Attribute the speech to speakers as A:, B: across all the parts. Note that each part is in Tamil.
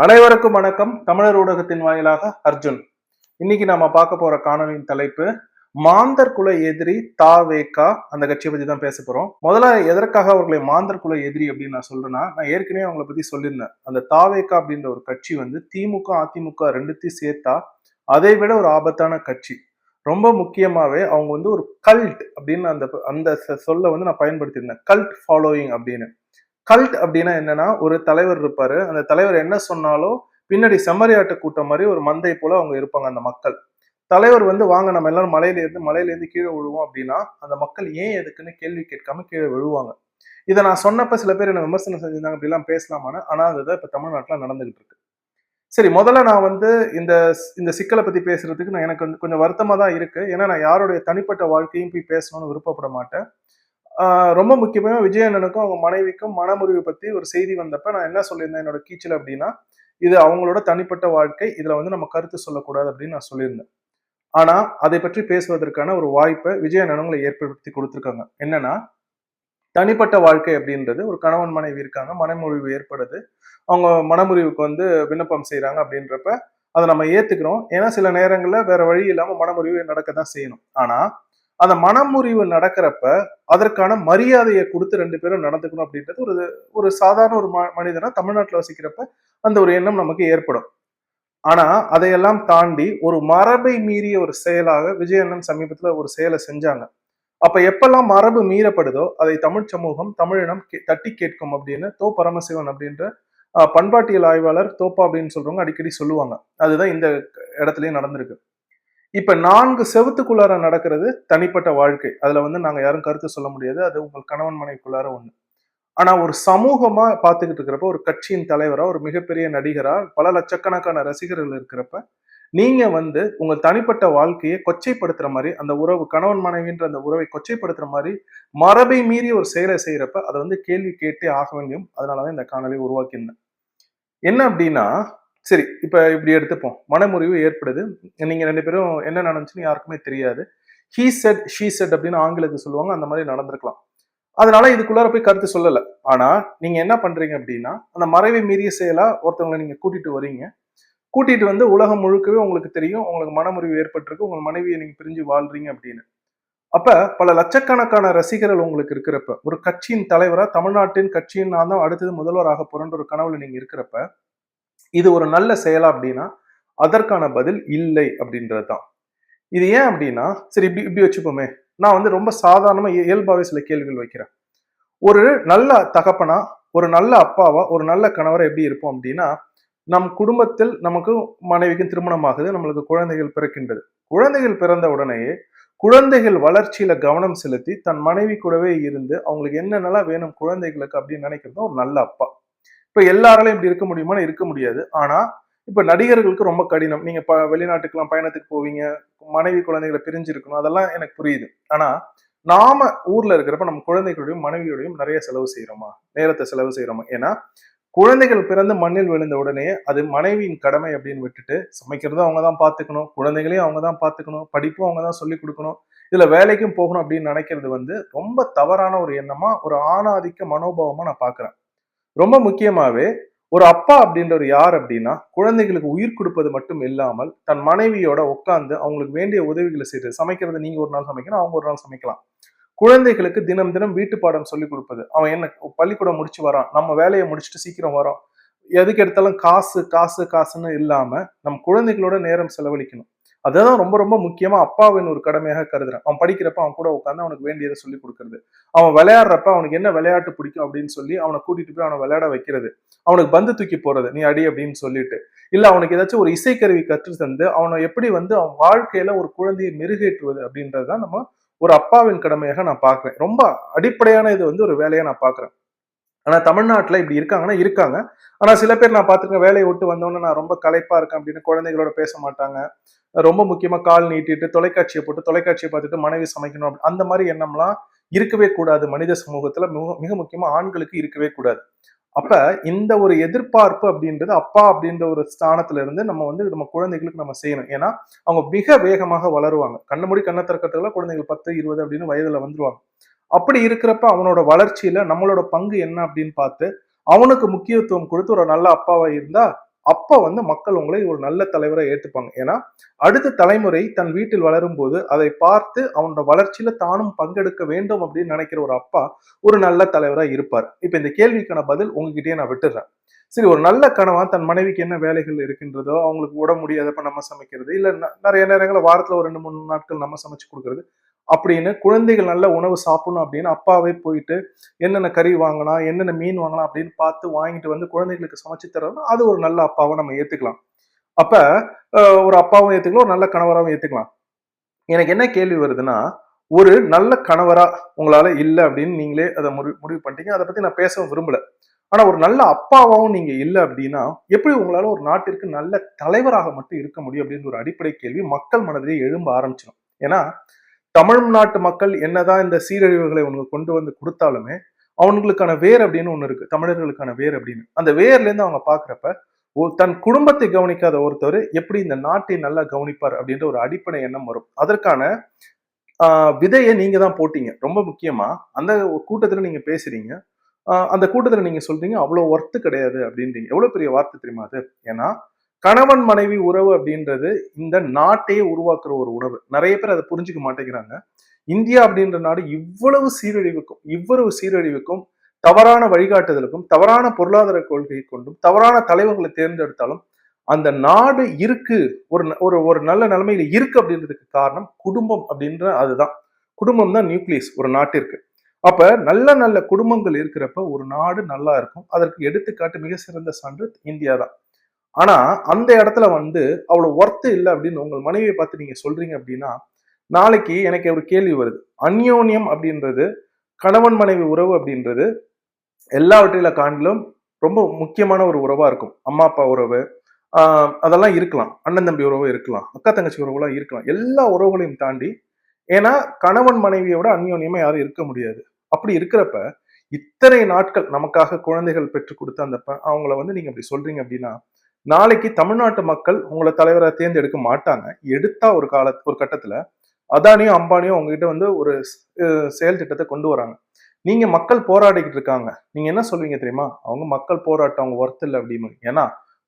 A: அனைவருக்கும் வணக்கம். தமிழர் ஊடகத்தின் வாயிலாக அர்ஜுன். இன்னைக்கு நாம பார்க்க போற காணொலியின் தலைப்பு மாந்தர் குல எதிரி தாவேகா. அந்த கட்சியை பத்தி தான் பேச போறோம். முதல்ல எதற்காக அவர்களை மாந்தர் குல எதிரி அப்படின்னு நான் சொல்றேன்னா, நான் ஏற்கனவே அவங்களை பத்தி சொல்லியிருந்தேன். அந்த தாவேகா அப்படின்ற ஒரு கட்சி வந்து திமுக அதிமுக ரெண்டுத்தையும் சேர்த்தா அதை விட ஒரு ஆபத்தான கட்சி. ரொம்ப முக்கியமாவே அவங்க வந்து ஒரு கல்ட் அப்படின்னு அந்த அந்த சொல்ல வந்து நான் பயன்படுத்தியிருந்தேன். கல்ட் ஃபாலோயிங் அப்படின்னு. கல்ட் அப்படின்னா என்னன்னா, ஒரு தலைவர் இருப்பாரு. அந்த தலைவர் என்ன சொன்னாலும் பின்னாடி செம்மறியாட்டு கூட்டம் மாதிரி ஒரு மந்தை போல அவங்க இருப்பாங்க அந்த மக்கள். தலைவர் வந்து வாங்க நம்ம எல்லாரும் மலையில இருந்து கீழே விழுவோம் அப்படின்னா அந்த மக்கள் ஏன் எதுக்குன்னு கேள்வி கேட்காம கீழே விழுவாங்க. இதை நான் சொன்னப்ப சில பேர் என்ன விமர்சனம் செஞ்சிருந்தாங்க, அப்படிலாம் பேசலாமான்னு. ஆனா அதுதான் இப்ப தமிழ்நாட்டுல நடந்துகிட்டு இருக்கு. சரி, முதல்ல நான் வந்து இந்த இந்த சிக்கலை பத்தி பேசுறதுக்கு எனக்கு வந்து கொஞ்சம் வருத்தமா தான் இருக்கு. ஏன்னா நான் யாருடைய தனிப்பட்ட வாழ்க்கையும் போய் பேசணும்னு விருப்பப்பட மாட்டேன். ரொம்ப முக்கியமா விஜய் அண்ணனுக்கும் அவங்க மனைவிக்கும் மனமுறிவு பத்தி ஒரு செய்தி வந்தப்ப நான் என்ன சொல்லியிருந்தேன் என்னோட கீச்சல் அப்படின்னா, இது அவங்களோட தனிப்பட்ட வாழ்க்கை, இதுல வந்து நம்ம கருத்து சொல்லக்கூடாது அப்படின்னு நான் சொல்லியிருந்தேன். ஆனா அதை பற்றி பேசுவதற்கான ஒரு வாய்ப்பை விஜய் அண்ணனுங்களை ஏற்படுத்தி கொடுத்திருக்காங்க. என்னன்னா, தனிப்பட்ட வாழ்க்கை அப்படின்றது ஒரு கணவன் மனைவி இருக்காங்க, மனமுறிவு ஏற்படுது, அவங்க மனமுறிவுக்கு வந்து விண்ணப்பம் செய்யறாங்க அப்படின்றப்ப அதை நம்ம ஏத்துக்கிறோம். ஏன்னா சில நேரங்கள்ல வேற வழி இல்லாம மனமுறிவு நடக்கத்தான் செய்யணும். ஆனா அந்த மனமுறிவு நடக்கிறப்ப அதற்கான மரியாதையை கொடுத்து ரெண்டு பேரும் நடந்துக்கணும் அப்படின்றது ஒரு ஒரு சாதாரண ஒரு மனிதனா தமிழ்நாட்டில் வசிக்கிறப்ப அந்த ஒரு எண்ணம் நமக்கு ஏற்படும். ஆனா அதையெல்லாம் தாண்டி ஒரு மரபை மீறிய ஒரு செயலாக விஜய் அண்ணன் சமீபத்துல ஒரு செயலை செஞ்சாங்க. அப்ப எப்பெல்லாம் மரபு மீறப்படுதோ அதை தமிழ் சமூகம் தமிழினம் தட்டி கேட்கும் அப்படின்னு பரமசிவன் அப்படின்ற பண்பாட்டியல் ஆய்வாளர் தோப்பா அப்படின்னு சொல்றவங்க அடிக்கடி சொல்லுவாங்க. அதுதான் இந்த இடத்துலயும் நடந்திருக்கு. இப்ப 4 செவுத்துக்குள்ளார நடக்கிறது தனிப்பட்ட வாழ்க்கை. அதுல வந்து நாங்க யாரும் கருத்து சொல்ல முடியாது. அது உங்கள் கணவன் மனைவிக்குள்ளார ஒண்ணு. ஆனா ஒரு சமூகமா பார்த்துக்கிட்டு இருக்கிறப்ப, ஒரு கட்சியின் தலைவரா, ஒரு மிகப்பெரிய நடிகரா, பல லட்சக்கணக்கான ரசிகர்கள் இருக்கிறப்ப, நீங்க வந்து உங்க தனிப்பட்ட வாழ்க்கையை கொச்சைப்படுத்துற மாதிரி, அந்த உறவு கணவன் மனைவின்ற அந்த உறவை கொச்சைப்படுத்துற மாதிரி மரபை மீறி ஒரு செயலை செய்யறப்ப அதை வந்து கேள்வி கேட்டே ஆக வேண்டியும். அதனாலதான் இந்த காணொலியை உருவாக்கியிருந்தேன். என்ன அப்படின்னா, சரி இப்ப இப்படி எடுத்துப்போம். மனமுறிவு ஏற்படுது. நீங்க 2 பேரும் என்ன நடந்துச்சுன்னு யாருக்குமே தெரியாது. ஹி செட், ஷி செட் அப்படின்னு ஆங்கிலத்துல சொல்லுவாங்க. அந்த மாதிரி நடந்திருக்கலாம். அதனால இதுக்குள்ளார போய் கருத்து சொல்லல. ஆனா நீங்க என்ன பண்றீங்க அப்படின்னா, அந்த மறைவை மீறிய செயலா ஒருத்தவங்களை நீங்க கூட்டிட்டு வரீங்க. கூட்டிட்டு வந்து உலகம் முழுக்கவே உங்களுக்கு தெரியும். உங்களுக்கு மனமுறிவு ஏற்பட்டிருக்கு. உங்க மனைவியை நீங்க பிரிஞ்சு வாழ்றீங்க அப்படின்னு. அப்ப பல லட்சக்கணக்கான ரசிகர்கள் உங்களுக்கு இருக்கிறப்ப, ஒரு கட்சியின் தலைவரா தமிழ்நாட்டின் கட்சியின் நான் தான் அடுத்தது முதல்வர் ஆக போறேன்ற ஒரு கனவுல நீங்க இருக்கிறப்ப, இது ஒரு நல்ல செயலா அப்படின்னா அதற்கான பதில் இல்லை அப்படின்றதுதான். இது ஏன் அப்படின்னா, சரி இப்படி இப்படி வச்சுப்போமே, நான் வந்து ரொம்ப சாதாரணமா இயல்பாவே சில கேள்விகள் வைக்கிறேன். ஒரு நல்ல தகப்பனா, ஒரு நல்ல அப்பாவா, ஒரு நல்ல கணவரா எப்படி இருப்போம் அப்படின்னா, நம் குடும்பத்தில் நமக்கு மனைவிக்கும் திருமணம் ஆகுது, நம்மளுக்கு குழந்தைகள் பிறக்கின்றது. குழந்தைகள் பிறந்த உடனேயே குழந்தைகள் வளர்ச்சியில கவனம் செலுத்தி தன் மனைவி கூடவே இருந்து அவங்களுக்கு என்னென்னலாம் வேணும் குழந்தைகளுக்கு அப்படின்னு நினைக்கிறது ஒரு நல்ல அப்பா. இப்ப எல்லாராலையும் இப்படி இருக்க முடியுமான்னு இருக்க முடியாது. ஆனா இப்ப நடிகர்களுக்கு ரொம்ப கடினம். நீங்க வெளிநாட்டுக்கெல்லாம் பயணத்துக்கு போவீங்க, மனைவி குழந்தைகளை பிரிஞ்சு இருக்கணும், அதெல்லாம் எனக்கு புரியுது. ஆனா நாம ஊர்ல இருக்கிறப்ப நம்ம குழந்தைகளோடையும் மனைவியோடையும் நிறைய செலவு செய்யறோமா, நேரத்தை செலவு செய்யறோமா? ஏன்னா குழந்தைகள் பிறந்து மண்ணில் விழுந்த உடனே அது மனைவியின் கடமை அப்படின்னு விட்டுட்டு சமைக்கிறதும் அவங்க தான் பாத்துக்கணும், குழந்தைகளையும் அவங்க தான் பாத்துக்கணும், படிப்பும் அவங்க தான் சொல்லி கொடுக்கணும், இதுல வேலைக்கும் போகணும் அப்படின்னு நினைக்கிறது வந்து ரொம்ப தவறான ஒரு எண்ணமா, ஒரு ஆணாதிக்க மனோபாவமா நான் பாக்குறேன். ரொம்ப முக்கியமாவே ஒரு அப்பா அப்படின்றவர் யார் அப்படின்னா, குழந்தைகளுக்கு உயிர் கொடுப்பது மட்டும் இல்லாமல் தன் மனைவியோட உட்கார்ந்து அவங்களுக்கு வேண்டிய உதவிகளை செய்து சமைக்கிறது. நீங்க ஒரு நாள் சமைக்கணும், அவங்க ஒரு நாள் சமைக்கலாம். குழந்தைகளுக்கு தினம் தினம் வீட்டு பாடம் சொல்லி கொடுப்பது. அவன் என்ன பள்ளிக்கூடம் முடிச்சு வரான், நம்ம வேலையை முடிச்சுட்டு சீக்கிரம் வரோம், எதுக்கு எடுத்தாலும் காசு காசு காசுன்னு இல்லாம நம் குழந்தைகளோட நேரம் செலவழிக்கணும். அதுதான் ரொம்ப ரொம்ப முக்கியமா அப்பாவின் ஒரு கடமையாக கருதுறேன். அவன் படிக்கிறப்ப அவன் கூட உட்காந்து அவனுக்கு வேண்டியதை சொல்லி கொடுக்கறது, அவன் விளையாடுறப்ப அவனுக்கு என்ன விளையாட்டு பிடிக்கும் அப்படின்னு சொல்லி அவனை கூட்டிட்டு போய் அவனை விளையாட வைக்கிறது, அவனுக்கு பந்து தூக்கி போறது நீ அடி அப்படின்னு சொல்லிட்டு, இல்ல அவனுக்கு ஏதாச்சும் ஒரு இசைக்கருவி கற்று தந்து அவனை எப்படி வந்து அவன் வாழ்க்கையில ஒரு குழந்தையை மெருகேற்றுவது அப்படின்றதுதான் நம்ம ஒரு அப்பாவின் கடமையாக நான் பாக்குறேன். ரொம்ப அடிப்படையான இது வந்து ஒரு வேலையா நான் பாக்குறேன். ஆனா தமிழ்நாட்டுல இப்படி இருக்காங்கன்னா இருக்காங்க. ஆனா சில பேர் நான் பார்த்திருக்கேன், வேலையை விட்டு வந்தோடனே நான் ரொம்ப களைப்பா இருக்கேன் அப்படின்னு குழந்தைகளோட பேச மாட்டாங்க. ரொம்ப முக்கியமா கால் நீட்டிட்டு தொலைக்காட்சியை போட்டு தொலைக்காட்சியை பார்த்துட்டு மனைவி சமைக்கணும் அந்த மாதிரி எண்ணம்லாம் இருக்கவே கூடாது. மனித சமூகத்துல மிக முக்கியமா ஆண்களுக்கு இருக்கவே கூடாது. அப்ப இந்த ஒரு எதிர்பார்ப்பு அப்படின்றது அப்பா அப்படின்ற ஒரு ஸ்தானத்துல இருந்து நம்ம வந்து நம்ம குழந்தைகளுக்கு நம்ம செய்யணும். ஏன்னா அவங்க மிக வேகமாக வளருவாங்க. கண்ணு மூடி கண்ணை திறக்கிறதுக்குள்ள குழந்தைகள் 10 20 அப்படின்னு வயதுல வந்துருவாங்க. அப்படி இருக்கிறப்ப அவனோட வளர்ச்சியில நம்மளோட பங்கு என்ன அப்படின்னு பார்த்து அவனுக்கு முக்கியத்துவம் கொடுத்து ஒரு நல்ல அப்பாவா இருந்தா அப்ப வந்து மக்கள் உங்களை ஒரு நல்ல தலைவரை ஏத்துப்பாங்க. ஏன்னா அடுத்த தலைமுறை தன் வீட்டில் வளரும் போது அதை பார்த்து அவனோட வளர்ச்சியில தானும் பங்கெடுக்க வேண்டும் அப்படின்னு நினைக்கிற ஒரு அப்பா ஒரு நல்ல தலைவரா இருப்பார். இப்ப இந்த கேள்விக்கான பதில் உங்ககிட்டயே நான் விட்டுறேன். சரி, ஒரு நல்ல கணவன் தன் மனைவிக்கு என்ன வேலைகள் இருக்கின்றதோ, அவங்களுக்கு உடம்பு முடியாதப்ப நம்ம சமைக்கிறது, இல்ல நிறைய நேரங்களில் வாரத்துல ஒரு 2, 3 நாட்கள் நம்ம சமைச்சு கொடுக்கறது அப்படின்னு, குழந்தைகள் நல்ல உணவு சாப்பிடணும் அப்படின்னு அப்பாவே போயிட்டு என்னென்ன கறி வாங்கலாம், என்னென்ன மீன் வாங்கலாம் அப்படின்னு பார்த்து வாங்கிட்டு வந்து குழந்தைகளுக்கு சமைச்சு தர்றோம்னா அது ஒரு நல்ல அப்பாவை நம்ம ஏத்துக்கலாம். அப்ப ஒரு அப்பாவும் ஏத்துக்கலாம், ஒரு நல்ல கணவராகவும் ஏத்துக்கலாம். எனக்கு என்ன கேள்வி வருதுன்னா, ஒரு நல்ல கணவரா உங்களால இல்ல அப்படின்னு நீங்களே அதை முடிவு பண்ணிட்டீங்க. அதை பத்தி நான் பேசவும் விரும்பல. ஆனா ஒரு நல்ல அப்பாவாவும் நீங்க இல்ல அப்படின்னா எப்படி உங்களால ஒரு நாட்டிற்கு நல்ல தலைவராக மட்டும் இருக்க முடியும் அப்படின்னு ஒரு அடிப்படை கேள்வி மக்கள் மனதிலே எழும்ப ஆரம்பிச்சிடும். ஏன்னா தமிழ்நாட்டு மக்கள் என்னதான் இந்த சீரழிவுகளை உனக்கு கொண்டு வந்து கொடுத்தாலுமே அவங்களுக்கான வேர் அப்படின்னு ஒண்ணு இருக்கு, தமிழர்களுக்கான வேர் அப்படின்னு. அந்த வேர்ல இருந்து அவங்க பாக்குறப்ப தன் குடும்பத்தை கவனிக்காத ஒருத்தர் எப்படி இந்த நாட்டை நல்லா கவனிப்பார் அப்படின்ற ஒரு அடிப்படை எண்ணம் வரும். அதற்கான விதையை நீங்க தான் போட்டீங்க. ரொம்ப முக்கியமா அந்த கூட்டத்துல நீங்க பேசுறீங்க. அந்த கூட்டத்துல நீங்க சொல்றீங்க அவ்வளவு ஒர்த்து கிடையாது அப்படின்றீங்க. எவ்வளவு பெரிய வார்த்தை தெரியுமா அது? ஏன்னா கணவன் மனைவி உறவு அப்படின்றது இந்த நாட்டையே உருவாக்குற ஒரு உறவு. நிறைய பேர் அதை புரிஞ்சுக்க மாட்டேங்கிறாங்க. இந்தியா அப்படின்ற நாடு இவ்வளவு சீரழிவுக்கும் தவறான வழிகாட்டுதலுக்கும் தவறான பொருளாதார கொள்கை கொண்டும் தவறான தலைவர்களை தேர்ந்தெடுத்தாலும் அந்த நாடு இருக்கு, ஒரு ஒரு ஒரு நல்ல நிலைமையில இருக்கு அப்படின்றதுக்கு காரணம் குடும்பம் அப்படின்ற அதுதான். குடும்பம் தான் நியூக்ளியஸ் ஒரு நாட்டிற்கு. அப்ப நல்ல நல்ல குடும்பங்கள் இருக்கிறப்ப ஒரு நாடு நல்லா இருக்கும். அதற்கு எடுத்துக்காட்டு மிக சிறந்த சான்று இந்தியா தான். ஆனா அந்த இடத்துல வந்து அவ்வளவு ஒர்த்து இல்லை அப்படின்னு உங்கள் மனைவியை பார்த்து நீங்க சொல்றீங்க அப்படின்னா நாளைக்கு எனக்கு ஒரு கேள்வி வருது. அந்யோன்யம் அப்படின்றது, கணவன் மனைவி உறவு அப்படின்றது எல்லாவற்றில காண்டிலும் ரொம்ப முக்கியமான ஒரு உறவா இருக்கும். அம்மா அப்பா உறவு அதெல்லாம் இருக்கலாம், அண்ணன் தம்பி உறவு இருக்கலாம், அக்கா தங்கச்சி உறவுலாம் இருக்கலாம், எல்லா உறவுகளையும் தாண்டி. ஏன்னா கணவன் மனைவியோட அந்யோன்யமா யாரும் இருக்க முடியாது. அப்படி இருக்கிறப்ப இத்தனை நாட்கள் நமக்காக குழந்தைகள் பெற்றுக் கொடுத்த அந்த அவங்கள வந்து நீங்க அப்படி சொல்றீங்க அப்படின்னா நாளைக்கு தமிழ்நாட்டு மக்கள் உங்களை தலைவரை தேர்ந்தெடுக்க மாட்டாங்க. எடுத்தா ஒரு கட்டத்துல அதானியும் அம்பானியும் உங்ககிட்ட வந்து ஒரு செயல் திட்டத்தை கொண்டு வராங்க. நீங்க மக்கள் போராடிக்கிட்டு இருக்காங்க, நீங்க என்ன சொல்வீங்க தெரியுமா? அவங்க மக்கள் போராட்டம், அவங்க ஒர்த் இல்லை அப்படின்னு. ஏன்னா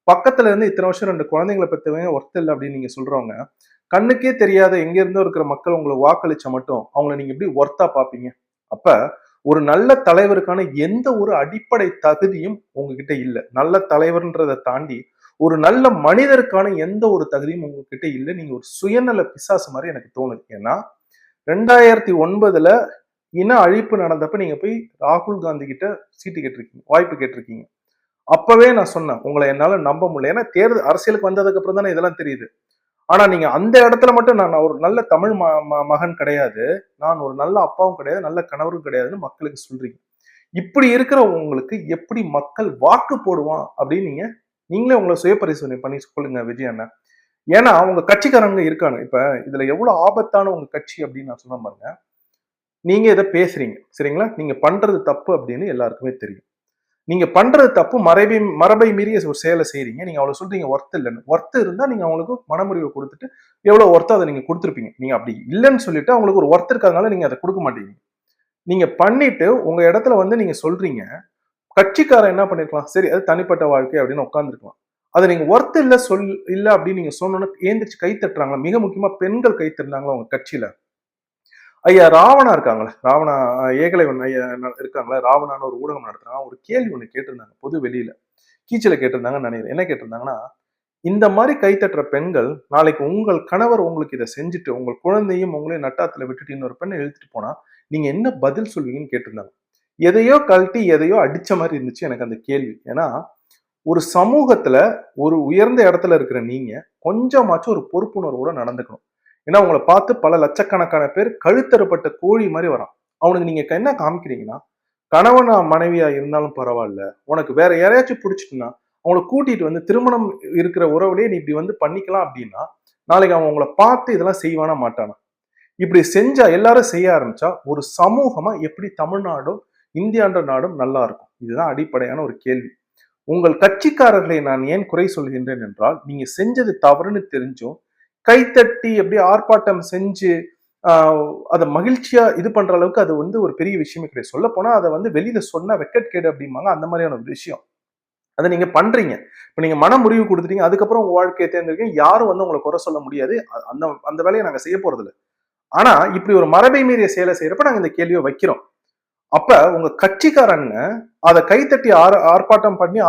A: பக்கத்துல இருந்து இத்தனை வருஷம் 2 குழந்தைங்களை பெற்றவங்க ஒர்த் இல்லை அப்படின்னு நீங்க சொல்றவங்க, கண்ணுக்கே தெரியாத எங்க இருந்தோ இருக்கிற மக்கள் உங்களை வாக்களிச்ச மட்டும் அவங்களை நீங்க எப்படி ஒர்த்தா பாப்பீங்க? அப்ப ஒரு நல்ல தலைவருக்கான எந்த ஒரு அடிப்படை தகுதியும் உங்ககிட்ட இல்லை. நல்ல தலைவர்ன்றதை தாண்டி ஒரு நல்ல மனிதருக்கான எந்த ஒரு தகுதியும் உங்ககிட்ட இல்லை. நீங்க ஒரு சுயநல பிசாசு மாதிரி எனக்கு தோணுது. ஏன்னா 2009 இன அழிப்பு நடந்தப்ப நீங்க போய் ராகுல் காந்தி கிட்ட சீட்டு கேட்டிருக்கீங்க, வாய்ப்பு கேட்டிருக்கீங்க. அப்பவே நான் சொன்னேன் உங்களை என்னால நம்ப முடியல. ஏன்னா தேர்தல் அரசியலுக்கு வந்ததுக்கு அப்புறம் தானே இதெல்லாம் தெரியுது. ஆனா நீங்க அந்த இடத்துல மட்டும் நான் ஒரு நல்ல தமிழ் மகன் கிடையாது, நான் ஒரு நல்ல அப்பாவும் கிடையாது, நல்ல கணவரும் கிடையாதுன்னு மக்களுக்கு சொல்றீங்க. இப்படி இருக்கிற உங்களுக்கு எப்படி மக்கள் வாக்கு போடுவான் அப்படின்னு நீங்களே உங்களை சுய பரிசோதனை பண்ணி சொல்லுங்க விஜய் அண்ணன். ஏன்னா உங்க கட்சிக்காரங்க இருக்காங்க. இப்ப இதுல எவ்வளவு ஆபத்தான உங்க கட்சி அப்படின்னு நான் சொன்ன பாருங்க. நீங்க இதை பேசுறீங்க சரிங்களா, நீங்க பண்றது தப்பு அப்படின்னு எல்லாருக்குமே தெரியும். நீங்க பண்றது தப்பு, மரபை மீறிய ஒரு செயலை செய்யறீங்க. நீங்க அவ்வளவு சொல்றீங்க ஒர்த் இல்லைன்னு. ஒர்த் இருந்தா நீங்க அவங்களுக்கு மனமுறிவை கொடுத்துட்டு எவ்வளவு ஒர்த்தோ அதை நீங்க கொடுத்துருப்பீங்க. நீங்க அப்படி இல்லைன்னு சொல்லிட்டு அவங்களுக்கு ஒரு ஒர்த் இருக்கிறதுனால நீங்க அதை கொடுக்க மாட்டீங்க. நீங்க பண்ணிட்டு உங்க இடத்துல வந்து நீங்க சொல்றீங்க, கட்சிக்காரன் என்ன பண்ணிருக்கலாம், சரி அது தனிப்பட்ட வாழ்க்கை அப்படின்னு உட்காந்துருக்கலாம். அதை நீங்க ஒர்த் இல்ல இல்ல அப்படின்னு நீங்க சொன்னோன்னு ஏந்திரிச்சு கை தட்டுறாங்களா? மிக முக்கியமா பெண்கள் கை தட்டுறாங்களா உங்க கட்சியில? ஐயா ராவணா இருக்காங்களே, ராவணா ஏகலைவன் ஐயா இருக்காங்களே, ராவணான்னு ஒரு ஊடகம் நடத்துறாங்க. ஒரு கேள்வி ஒண்ணு கேட்டிருந்தாங்க பொது வெளியில, கீச்சல கேட்டிருந்தாங்கன்னு நினைக்கிறேன். என்ன கேட்டிருந்தாங்கன்னா, இந்த மாதிரி கைத்தட்டுற பெண்கள் நாளைக்கு உங்கள் கணவர் உங்களுக்கு இதை செஞ்சுட்டு உங்கள் குழந்தையும் உங்களையும் நட்டாத்துல விட்டுட்டு இன்னொரு பெண்ணை இழுத்துட்டு போனா நீங்க என்ன பதில் சொல்வீங்கன்னு கேட்டிருந்தாங்க. எதையோ கழட்டி எதையோ அடிச்ச மாதிரி இருந்துச்சு எனக்கு அந்த கேள்வி. ஏன்னா ஒரு சமூகத்துல ஒரு உயர்ந்த இடத்துல இருக்கிற நீங்க கொஞ்சமாச்சும் ஒரு பொறுப்புணர்வோட நடந்துக்கணும். ஏன்னா உங்களை பார்த்து பல லட்சக்கணக்கான பேர் கழுத்தறுப்பட்ட கோழி மாதிரி வரான். அவனுக்கு நீங்க என்ன காமிக்கிறீங்கன்னா, கணவனா மனைவியா இருந்தாலும் பரவாயில்ல, உனக்கு வேற யாரையாச்சும் பிடிச்சிட்டுனா அவங்களை கூட்டிட்டு வந்து திருமணம் இருக்கிற உறவுலேயே நீ இப்படி வந்து பண்ணிக்கலாம் அப்படின்னா நாளைக்கு அவன் உங்களை பார்த்து இதெல்லாம் செய்வானா மாட்டானா? இப்படி செஞ்சா எல்லாரும் செய்ய ஆரம்பிச்சா ஒரு சமூகமா எப்படி தமிழ்நாடும் இந்தியான்ற நாடும் நல்லா இருக்கும்? இதுதான் அடிப்படையான ஒரு கேள்வி. உங்கள் கட்சிக்காரர்களை நான் ஏன் குறை சொல்கின்றேன் என்றால், நீங்க செஞ்சது தவறுன்னு தெரிஞ்சும் கைத்தட்டி எப்படி ஆர்ப்பாட்டம் செஞ்சு அதை மகிழ்ச்சியா இது பண்ற அளவுக்கு அது வந்து ஒரு பெரிய விஷயமே கிடையாது. சொல்ல போனா அதை வந்து வெளியில சொன்னா வெக்கட் கேடு அப்படிம்பாங்க, அந்த மாதிரியான ஒரு விஷயம். அதை நீங்க பண்றீங்க. இப்ப நீங்க மன முறிவு கொடுத்துட்டீங்க, அதுக்கப்புறம் உங்க வாழ்க்கையை தேர்ந்தெடுக்க யாரும் வந்து உங்களை குறை சொல்ல முடியாது. அந்த அந்த வேலையை நாங்க செய்ய போறது இல்லை. ஆனா இப்படி ஒரு மரபை மீறிய செயலை செய்யறப்ப நாங்க இந்த கேள்வியை வைக்கிறோம். அப்ப உங்க கட்சிக்காரங்க அதை கைத்தட்டி ஆர்ப்பாட்டம் பண்ணி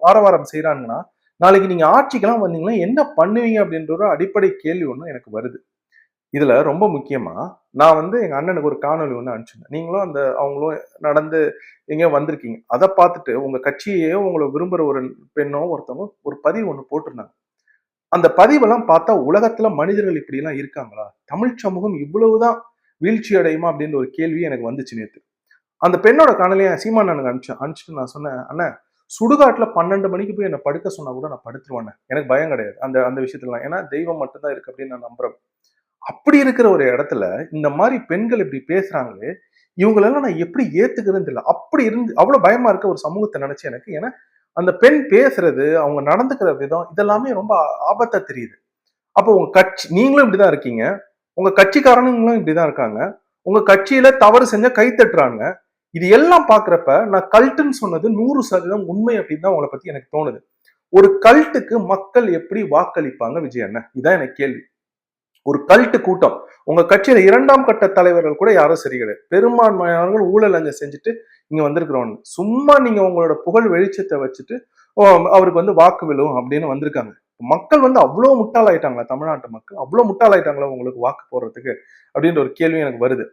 A: ஆரவாரம் செய்யறாங்கன்னா, நாளைக்கு நீங்க ஆட்சிக்கெல்லாம் வந்தீங்கன்னா என்ன பண்ணுவீங்க அப்படின்ற ஒரு அடிப்படை கேள்வி ஒண்ணு எனக்கு வருது. இதுல ரொம்ப முக்கியமா நான் வந்து எங்க அண்ணனுக்கு ஒரு காணொலி ஒண்ணு அனுப்பிச்சிருந்தேன். நீங்களும் அவங்களும் நடந்து எங்கேயோ வந்திருக்கீங்க. அதை பார்த்துட்டு உங்க கட்சியையோ உங்களை விரும்புற ஒரு பெண்ணோ ஒருத்தவங்க ஒரு பதிவு ஒண்ணு போட்டிருந்தாங்க. அந்த பதிவெல்லாம் பார்த்தா உலகத்துல மனிதர்கள் இப்படி எல்லாம் இருக்காங்களா? தமிழ் சமூகம் இவ்வளவுதான் வீழ்ச்சி அடையுமா அப்படின்ற ஒரு கேள்வி எனக்கு வந்துச்சு நேத்து. அந்த பெண்ணோட காணொலியை சீமான் எனக்கு அனுப்பிச்சுட்டு நான் சொன்னேன், அண்ணன் சுடுகாட்டுல 12 மணிக்கு போய் என்ன படுக்க சொன்னா கூட நான் படுத்துருவேன். எனக்கு பயம் கிடையாது அந்த அந்த விஷயத்துலாம். ஏன்னா தெய்வம் மட்டும்தான் இருக்கு அப்படின்னு நான் நம்புறேன். அப்படி இருக்கிற ஒரு இடத்துல இந்த மாதிரி பெண்கள் இப்படி பேசுறாங்களே, இவங்களெல்லாம் நான் எப்படி ஏத்துக்கிறதுன்னு தெரியல. அப்படி இருந்து அவ்வளவு பயமா இருக்க ஒரு சமூகத்தை நினைச்சு எனக்கு. ஏன்னா அந்த பெண் பேசுறது, அவங்க நடந்துக்கிற விதம் இதெல்லாமே ரொம்ப ஆபத்தா தெரியுது. அப்போ உங்க கட்சி நீங்களும் இப்படிதான் இருக்கீங்க, உங்க கட்சிக்காரனுங்களும் இப்படிதான் இருக்காங்க, உங்க கட்சியில தவறு செஞ்சா கை தட்டுறாங்க. இது எல்லாம் பாக்குறப்ப நான் கல்ட்டுன்னு சொன்னது 100% உண்மை அப்படின்னு தான் உங்களை பத்தி எனக்கு தோணுது. ஒரு கல்ட்டுக்கு மக்கள் எப்படி வாக்களிப்பாங்க விஜய் அண்ணன்? இதான் எனக்கு கேள்வி. ஒரு கல்ட்டு கூட்டம் உங்க கட்சியில 2ஆம் கட்ட தலைவர்கள் கூட யாரும் சரி கிடையாது. பெரும்பான்மையானவர்கள் ஊழல் அங்க செஞ்சுட்டு இங்க வந்திருக்கிறவங்க. சும்மா நீங்க உங்களோட புகழ் வெளிச்சத்தை வச்சுட்டு அவருக்கு வந்து வாக்கு விழும் அப்படின்னு வந்திருக்காங்க. மக்கள் வந்து அவ்வளவு முட்டாளாயிட்டாங்களா? தமிழ்நாட்டு மக்கள் அவ்வளவு முட்டாளாயிட்டாங்களா உங்களுக்கு வாக்கு போடுறதுக்கு அப்படின்ற ஒரு கேள்வி எனக்கு வருது.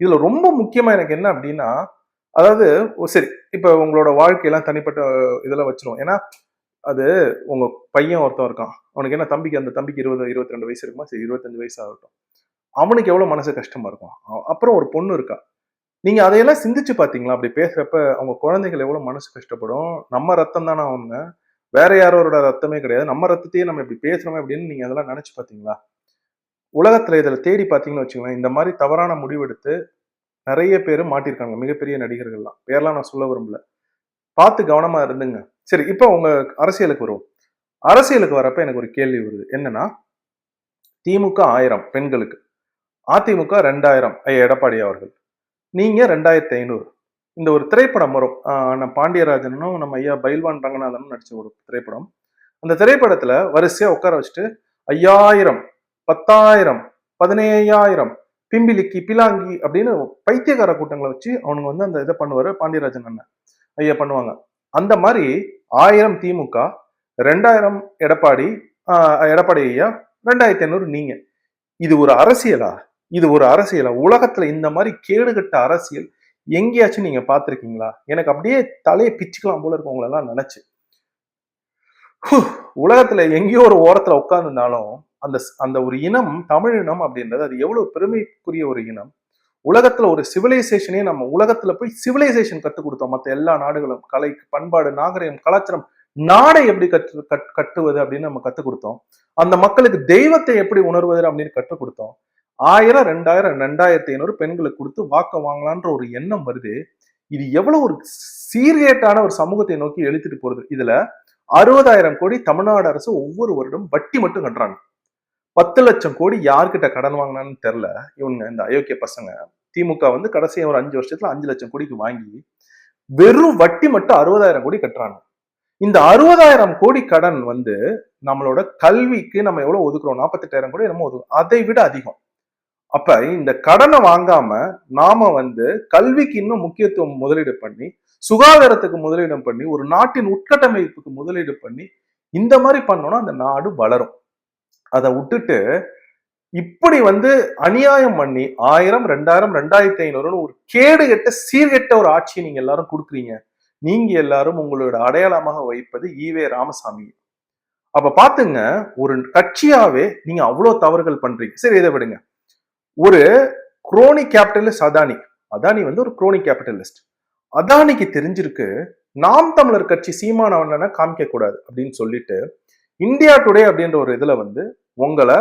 A: இதுல ரொம்ப முக்கியமா எனக்கு என்ன அப்படின்னா, அதாவது சரி இப்ப உங்களோட வாழ்க்கையெல்லாம் தனிப்பட்ட இதெல்லாம் வச்சிருவோம். ஏன்னா அது உங்க பையன் ஒருத்தன் இருக்கான், அவனுக்கு என்ன தம்பிக்கு, அந்த தம்பிக்கு 20 22 வயசு இருக்குமா, சரி 25 வயசு ஆகட்டும், அவனுக்கு எவ்வளவு மனசு கஷ்டமா இருக்கும். அப்புறம் ஒரு பொண்ணு இருக்கா, நீங்க அதையெல்லாம் சிந்திச்சு பாத்தீங்களா? அப்படி பேசுறப்ப அவங்க குழந்தைகள் எவ்வளவு மனசு கஷ்டப்படும். நம்ம ரத்தம் தானே அவங்க, வேற யாரோட ரத்தமே கிடையாது, நம்ம ரத்தத்தையே நம்ம இப்படி பேசுறோமே அப்படின்னு நீங்க அதெல்லாம் நினைச்சு பாத்தீங்களா? உலகத்துல இதுல தேடி பாத்தீங்கன்னு வச்சுக்கோங்களேன், இந்த மாதிரி தவறான முடிவெடுத்து நிறைய பேர் மாட்டிருக்காங்க, மிகப்பெரிய நடிகர்கள்லாம், பேர்லாம் நான் சொல்ல விரும்பல. பார்த்து கவனமா இருந்துங்க. சரி, இப்ப உங்க அரசியலுக்கு வருவோம். அரசியலுக்கு வரப்ப எனக்கு ஒரு கேள்வி வருது. என்னன்னா, திமுக 1000 பெண்களுக்கு, அதிமுக 2000 எடப்பாடி அவர்கள், நீங்க 2500. இந்த ஒரு திரைப்படம் வரும், நம்ம பாண்டியராஜனும் நம்ம ஐயா பைல்வான் ரங்கநாதனும் நடிச்ச ஒரு திரைப்படம். அந்த திரைப்படத்துல வரிசையா உட்கார வச்சுட்டு 5000 10000 15000 பிம்பிலிக்கி பிலாங்கி அப்படின்னு பைத்தியக்கார கூட்டங்களை வச்சு அவனுங்க வந்து அந்த இதை பண்ணுவாரு பாண்டியராஜன் அண்ணன் ஐயா பண்ணுவாங்க. அந்த மாதிரி 1000 திமுக, 2000 எடப்பாடி, எடப்பாடி ஐயா, 2500 நீங்க. இது ஒரு அரசியலா? இது ஒரு அரசியலா? உலகத்துல இந்த மாதிரி கேடுகட்ட அரசியல் எங்கேயாச்சும் நீங்க பாத்திருக்கீங்களா? எனக்கு அப்படியே தலையை பிச்சுக்கலாம் போல இருக்கும் உங்களெல்லாம் நினைச்சு. உலகத்துல எங்கேயோ ஒரு ஓரத்துல உட்கார்ந்துருந்தாலும் அந்த அந்த ஒரு இனம், தமிழ் இனம் அப்படின்றது அது எவ்வளவு பெருமைக்குரிய ஒரு இனம். உலகத்துல ஒரு சிவிலைசேஷனே, நம்ம உலகத்துல போய் சிவிலைசேஷன் கற்றுக் கொடுத்தோம். மற்ற எல்லா நாடுகளும் கலை, பண்பாடு, நாகரிகம், கலாச்சாரம், நாடை எப்படி கட்டுவது அப்படின்னு நம்ம கற்றுக் கொடுத்தோம். அந்த மக்களுக்கு தெய்வத்தை எப்படி உணர்வது அப்படின்னு கற்றுக் கொடுத்தோம். 1000 2000 2500 பெண்களுக்கு கொடுத்து வாக்க வாங்கலான்ற ஒரு எண்ணம் வருது. இது எவ்வளவு ஒரு சீர்கேட்டான ஒரு சமூகத்தை நோக்கி எழுத்துட்டு போறது. இதுல 60,000 கோடி தமிழ்நாடு அரசு ஒவ்வொரு வருடம் வட்டி மட்டும் கட்டுறாங்க. 10 லட்சம் கோடி யார்கிட்ட கடன் வாங்கினான்னு தெரியல. இவங்க இந்த அயோக்கிய பசங்க திமுக வந்து கடைசியா ஒரு 5 வருஷத்துல 5 லட்சம் கோடிக்கு வாங்கி வெறும் வட்டி மட்டும் 60,000 கோடி கட்டுறாங்க. இந்த 60,000 கோடி கடன் வந்து நம்மளோட கல்விக்கு நம்ம எவ்வளவு ஒதுக்குறோம்? 48,000 கோடி நம்ம ஒதுக்குறோம், அதை விட அதிகம். அப்ப இந்த கடனை வாங்காம நாம வந்து கல்விக்கு இன்னும் முக்கியத்துவம் முதலீடு பண்ணி, சுகாதாரத்துக்கு முதலீடு பண்ணி, ஒரு நாட்டின் உட்கட்டமைப்புக்கு முதலீடு பண்ணி இந்த மாதிரி பண்ணோம்னா அந்த நாடு வளரும். அதை விட்டுட்டு இப்படி வந்து அநியாயம் பண்ணி 1000 2000 2500 ஒரு கேடுகட்ட சீர்கெட்ட ஒரு ஆட்சியை நீங்க எல்லாரும் கொடுக்குறீங்க. நீங்க எல்லாரும் உங்களோட அடையாளமாக வைப்பது ஈவே ராமசாமி. அப்ப பாத்துங்க, ஒரு கட்சியாவே நீங்க அவ்வளவு தவறுகள் பண்றீங்க. சரி, இதை விடுங்க. ஒரு குரோனி கேபிட்டலிஸ்ட் அதானி, அதானி வந்து ஒரு குரோனி கேபிட்டலிஸ்ட். அதானிக்கு தெரிஞ்சிருக்கு நாம் தமிழர் கட்சி சீமானவன காமிக்க கூடாது அப்படின்னு சொல்லிட்டு இந்தியா டுடே அப்படின்ற ஒரு இதுல வந்து உங்களை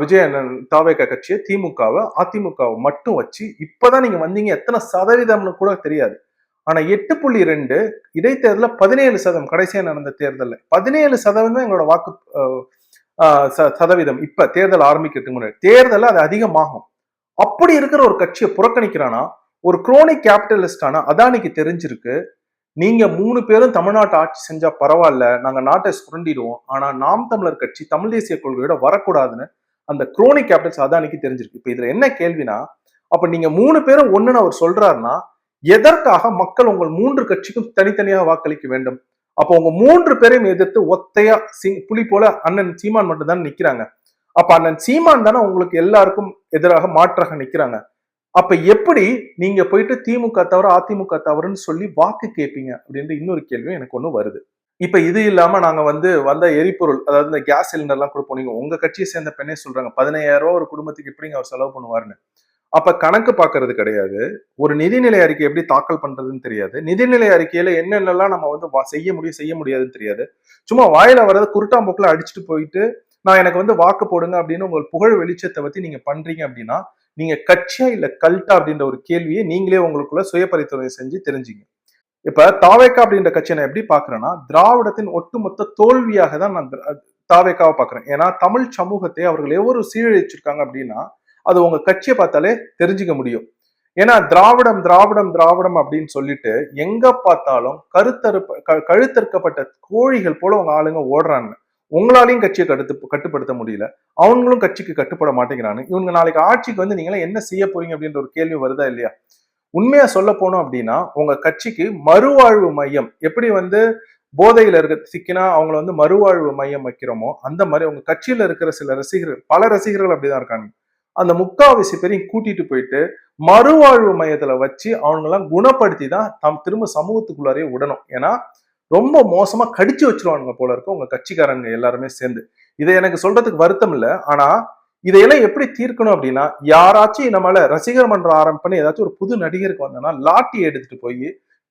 A: விஜய் தாவேக கட்சியை, திமுகவை, அதிமுகவை மட்டும் வச்சு இப்பதான் நீங்க வந்தீங்க, எத்தனை சதவீதம்னு கூட தெரியாது. ஆனா 8.2 இடைத்தேர்தல 17%, கடைசியா நடந்த தேர்தல்ல 17% எங்களோட வாக்கு சதவீதம். இப்ப தேர்தல் ஆரம்பிக்கிறதுக்கு முன்னாடி தேர்தல் அது அதிகமாகும். அப்படி இருக்கிற ஒரு கட்சியை புறக்கணிக்கிறானா? ஒரு குரோனிக் கேபிட்டலிஸ்டான அதானிக்கு தெரிஞ்சிருக்கு நீங்க 3 பேரும் தமிழ்நாட்டை ஆட்சி செஞ்சா பரவாயில்ல, நாங்க நாட்டை சுரண்டிடுவோம். ஆனா நாம் தமிழர் கட்சி தமிழ் தேசிய கொள்கையோட வரக்கூடாதுன்னு அந்த குரோனி கேபிட்டல்ஸ் அதானிக்கு தெரிஞ்சிருக்கு. இப்ப இதுல என்ன கேள்வினா, அப்ப நீங்க 3 பேரும் ஒண்ணுன்னு அவர் சொல்றாருன்னா, எதற்காக மக்கள் உங்கள் 3 கட்சிக்கும் தனித்தனியாக வாக்களிக்க வேண்டும்? அப்ப உங்க 3 பேரையும் எதிர்த்து ஒத்தையா புலி போல அண்ணன் சீமான் மட்டும் தான் நிக்கிறாங்க. அப்ப அண்ணன் சீமான் தானே உங்களுக்கு எல்லாருக்கும் எதிராக மாற்றாக நிக்கிறாங்க. அப்ப எப்படி நீங்க போயிட்டு திமுக தவிர அதிமுக தவறுன்னு சொல்லி வாக்கு கேட்பீங்க அப்படின்ற இன்னொரு கேள்வியும் எனக்கு ஒண்ணு வருது. இப்ப இது இல்லாம நாங்க வந்த எரிபொருள், அதாவது இந்த கேஸ் சிலிண்டர் எல்லாம் கொடுப்போம். நீங்க உங்க கட்சியை சேர்ந்த பெண்ணே சொல்றாங்க 15,000 ஒரு குடும்பத்துக்கு எப்படிங்க அவர் செலவு பண்ணுவாருன்னு. அப்ப கணக்கு பாக்குறது கிடையாது. ஒரு நிதிநிலை அறிக்கை எப்படி தாக்கல் பண்றதுன்னு தெரியாது. நிதிநிலை அறிக்கையில என்னென்னலாம் நம்ம செய்ய முடியும் செய்ய முடியாதுன்னு தெரியாது. சும்மா வாயில வர்றது குருட்டாம்போக்குல அடிச்சுட்டு போயிட்டு நான் எனக்கு வாக்கு போடுங்க அப்படின்னு உங்கள் புகழ் வெளிச்சத்தை பத்தி நீங்க பண்றீங்க அப்படின்னா நீங்க கட்சியா இல்ல கல்ட்டா அப்படின்ற ஒரு கேள்வியை நீங்களே உங்களுக்குள்ள சுய பரிசோதனை செஞ்சு தெரிஞ்சுங்க. இப்ப தாவேக்கா அப்படின்ற கட்சியை நான் எப்படி பாக்குறேன்னா, திராவிடத்தின் ஒட்டுமொத்த தோல்வியாக தான் நான் தாவேக்காவை பாக்குறேன். ஏன்னா தமிழ் சமூகத்தை அவர்கள் எவ்வளவு சீரழிச்சிருக்காங்க அப்படின்னா அது உங்க கட்சியை பார்த்தாலே தெரிஞ்சுக்க முடியும். ஏன்னா திராவிடம் திராவிடம் திராவிடம் அப்படின்னு சொல்லிட்டு எங்க பார்த்தாலும் கழுத்தறுக்கப்பட்ட கோழிகள் போல உங்க ஆளுங்க ஓடுறாங்க. உங்களாலையும் கட்சியை கட்டுப்படுத்த முடியல, அவங்களும் கட்சிக்கு கட்டுப்பட மாட்டேங்கிறாங்க. இவங்க நாளைக்கு ஆட்சிக்கு நீங்க என்ன செய்ய போறீங்க அப்படின்ற ஒரு கேள்வி வருதா இல்லையா? உண்மையா சொல்ல போனோம் அப்படின்னா உங்க கட்சிக்கு மறுவாழ்வு மையம் எப்படி போதையில சிக்கினா அவங்கள மறுவாழ்வு மையம் வைக்கிறோமோ அந்த மாதிரி உங்க கட்சியில இருக்கிற சில ரசிகர்கள், பல ரசிகர்கள் அப்படிதான் இருக்காங்க. அந்த முக்காவாசி பேரையும் கூட்டிட்டு போயிட்டு மறுவாழ்வு மையத்துல வச்சு அவங்களெல்லாம் குணப்படுத்தி தான் திரும்ப சமூகத்துக்குள்ளாரே விடணும். ஏன்னா ரொம்ப மோசமா கடிச்சு வச்சிருவானுங்க போல இருக்கும் உங்க கட்சிக்காரங்க எல்லாருமே சேர்ந்து. இதை எனக்கு சொல்றதுக்கு வருத்தம் இல்லை. ஆனா இதையெல்லாம் எப்படி தீர்க்கணும் அப்படின்னா, யாராச்சும் நம்மள ரசிகர் மன்றம் ஆரம்பிப்பண்ணி ஏதாச்சும் ஒரு புது நடிகருக்கு வந்தோம்னா லாட்டி எடுத்துட்டு போய்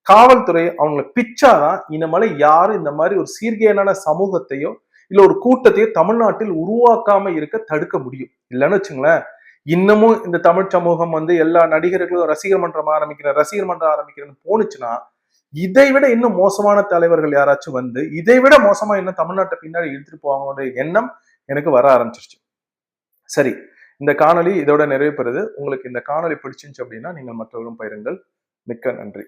A: காவல்துறை அவங்களை பிச்சாதான் இனிமேல யாரும் இந்த மாதிரி ஒரு சீர்கேடான சமூகத்தையோ இல்ல ஒரு கூட்டத்தையோ தமிழ்நாட்டில் உருவாக்காம இருக்க தடுக்க முடியும். இல்லைன்னு வச்சுங்களேன், இன்னமும் இந்த தமிழ் சமூகம் எல்லா நடிகர்களும் ரசிகர் மன்றம் ஆரம்பிக்கிறேன்னு போனுச்சுன்னா இதை விட இன்னும் மோசமான தலைவர்கள் யாராச்சும் இதை விட மோசமா இன்னும் தமிழ்நாட்டை பின்னாடி இழுத்துட்டு போவாங்களோட எண்ணம் எனக்கு வர ஆரம்பிச்சிருச்சு. சரி, இந்த காணொலி இதோட நிறைவு பெறுது. உங்களுக்கு இந்த காணொலி பிடிச்சிருந்துச்சு அப்படின்னா நீங்கள் மற்றவர்களும் பகிருங்கள். மிக்க நன்றி.